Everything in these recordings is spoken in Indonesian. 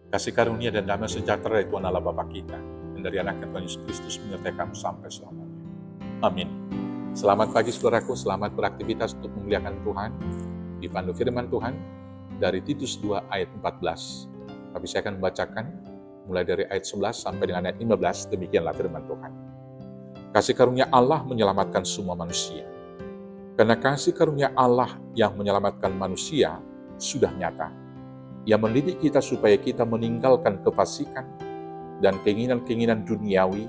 Kasih karunia dan damai sejahtera dari Tuhan Allah Bapa kita dan dari anaknya Tuhan Yesus Kristus menyertai kamu sampai selamanya. Amin. Selamat pagi saudaraku, selamat beraktivitas untuk memuliakan Tuhan. Dipandu firman Tuhan dari Titus 2 ayat 14. Tapi saya akan membacakan mulai dari ayat 11 sampai dengan ayat 15, demikianlah firman Tuhan. Kasih karunia Allah menyelamatkan semua manusia. Karena kasih karunia Allah yang menyelamatkan manusia sudah nyata. Ia mendidik kita supaya kita meninggalkan kefasikan dan keinginan-keinginan duniawi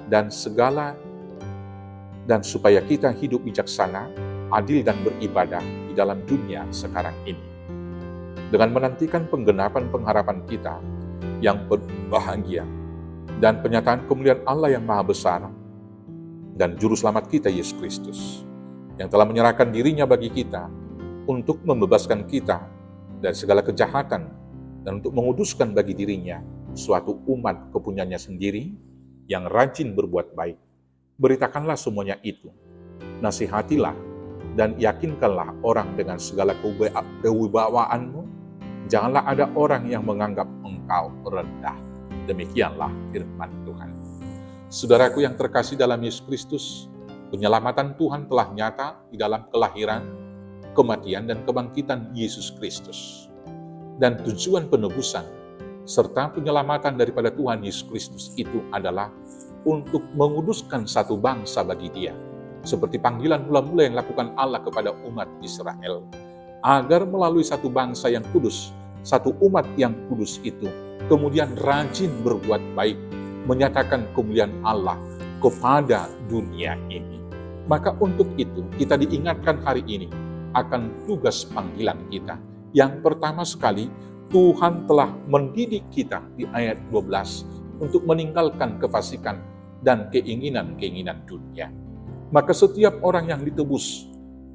dan supaya kita hidup bijaksana, adil dan beribadah di dalam dunia sekarang ini. Dengan menantikan penggenapan pengharapan kita yang berbahagia dan penyataan kemuliaan Allah yang maha besar dan juru selamat kita Yesus Kristus yang telah menyerahkan dirinya bagi kita untuk membebaskan kita dari segala kejahatan dan untuk menguduskan bagi dirinya suatu umat kepunyaannya sendiri yang rajin berbuat baik. Beritakanlah semuanya itu, nasihatilah dan yakinkanlah orang dengan segala kewibawaanmu. Janganlah ada orang yang menganggap engkau rendah. Demikianlah firman Tuhan. Saudaraku yang terkasih dalam Yesus Kristus, penyelamatan Tuhan telah nyata di dalam kelahiran, kematian, dan kebangkitan Yesus Kristus. Dan tujuan penebusan serta penyelamatan daripada Tuhan Yesus Kristus itu adalah untuk menguduskan satu bangsa bagi Dia, seperti panggilan mula-mula yang dilakukan Allah kepada umat Israel, agar melalui satu bangsa yang kudus, satu umat yang kudus itu, kemudian rajin berbuat baik, menyatakan kemuliaan Allah kepada dunia ini. Maka untuk itu, kita diingatkan hari ini akan tugas panggilan kita. Yang pertama sekali, Tuhan telah mendidik kita di ayat 12 untuk meninggalkan kefasikan dan keinginan-keinginan dunia. Maka setiap orang yang ditebus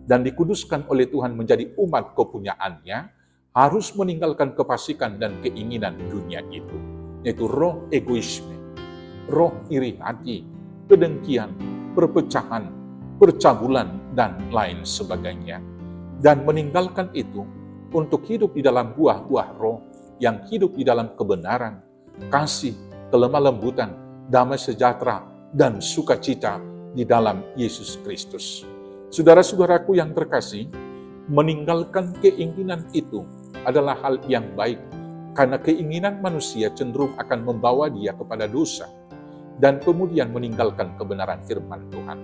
dan dikuduskan oleh Tuhan menjadi umat kepunyaannya, harus meninggalkan kefasikan dan keinginan dunia itu, yaitu roh egoisme, roh iri hati, kedengkian, perpecahan, percabulan, dan lain sebagainya. Dan meninggalkan itu untuk hidup di dalam buah-buah roh yang hidup di dalam kebenaran, kasih, kelemah lembutan, damai sejahtera, dan sukacita di dalam Yesus Kristus. Saudara-saudaraku yang terkasih, meninggalkan keinginan itu adalah hal yang baik, karena keinginan manusia cenderung akan membawa dia kepada dosa, dan kemudian meninggalkan kebenaran firman Tuhan.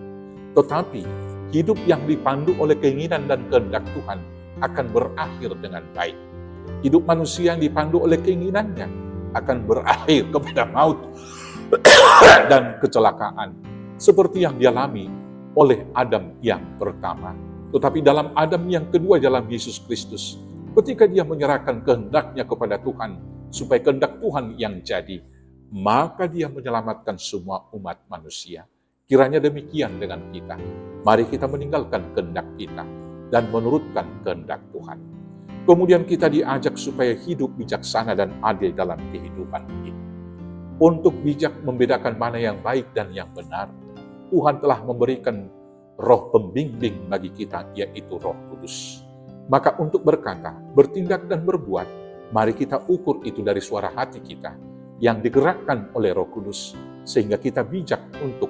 Tetapi, hidup yang dipandu oleh keinginan dan kehendak Tuhan akan berakhir dengan baik. Hidup manusia yang dipandu oleh keinginannya akan berakhir kepada maut dan kecelakaan, seperti yang dialami oleh Adam yang pertama. Tetapi dalam Adam yang kedua, dalam Yesus Kristus, ketika dia menyerahkan kehendaknya kepada Tuhan, supaya kehendak Tuhan yang jadi, maka dia menyelamatkan semua umat manusia. Kiranya demikian dengan kita. Mari kita meninggalkan kehendak kita dan menurutkan kehendak Tuhan. Kemudian kita diajak supaya hidup bijaksana dan adil dalam kehidupan ini. Untuk bijak membedakan mana yang baik dan yang benar, Tuhan telah memberikan roh pembimbing bagi kita, yaitu Roh Kudus. Maka untuk berkata, bertindak dan berbuat, mari kita ukur itu dari suara hati kita yang digerakkan oleh Roh Kudus, sehingga kita bijak untuk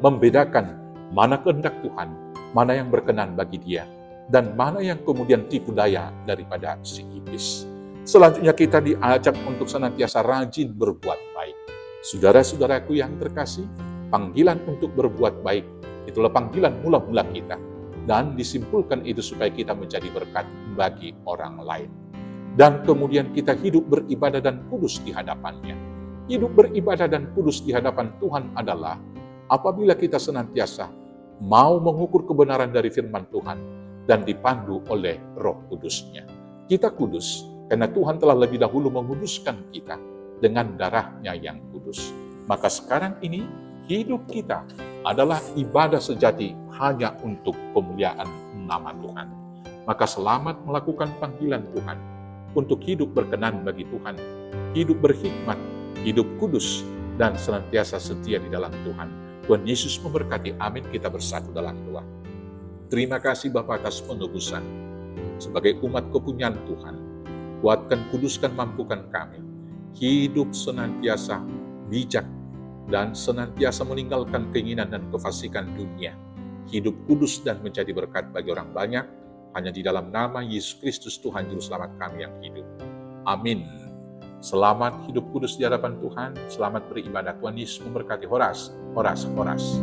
membedakan mana kehendak Tuhan, mana yang berkenan bagi Dia, dan mana yang kemudian tipu daya daripada si iblis. Selanjutnya kita diajak untuk senantiasa rajin berbuat baik. Saudara-saudaraku yang terkasih, panggilan untuk berbuat baik, itulah panggilan mula-mula kita. Dan disimpulkan itu supaya kita menjadi berkat bagi orang lain. Dan kemudian kita hidup beribadah dan kudus di hadapannya. Hidup beribadah dan kudus di hadapan Tuhan adalah apabila kita senantiasa mau mengukur kebenaran dari firman Tuhan dan dipandu oleh Roh Kudusnya. Kita kudus karena Tuhan telah lebih dahulu menguduskan kita dengan darahnya yang kudus. Maka sekarang ini hidup kita adalah ibadah sejati hanya untuk kemuliaan nama Tuhan. Maka selamat melakukan panggilan Tuhan untuk hidup berkenan bagi Tuhan, hidup berhikmat, hidup kudus, dan senantiasa setia di dalam Tuhan. Tuhan Yesus memberkati. Amin. Kita bersatu dalam doa. Terima kasih Bapa atas penebusan. Sebagai umat kepunyaan Tuhan, kuatkan, kuduskan, mampukan kami, hidup senantiasa bijak, dan senantiasa meninggalkan keinginan dan kefasikan dunia. Hidup kudus dan menjadi berkat bagi orang banyak, hanya di dalam nama Yesus Kristus Tuhan Juru Selamat kami yang hidup. Amin. Selamat hidup kudus di hadapan Tuhan, selamat beribadah. Tuhan Yesus memberkati. Horas, horas, horas.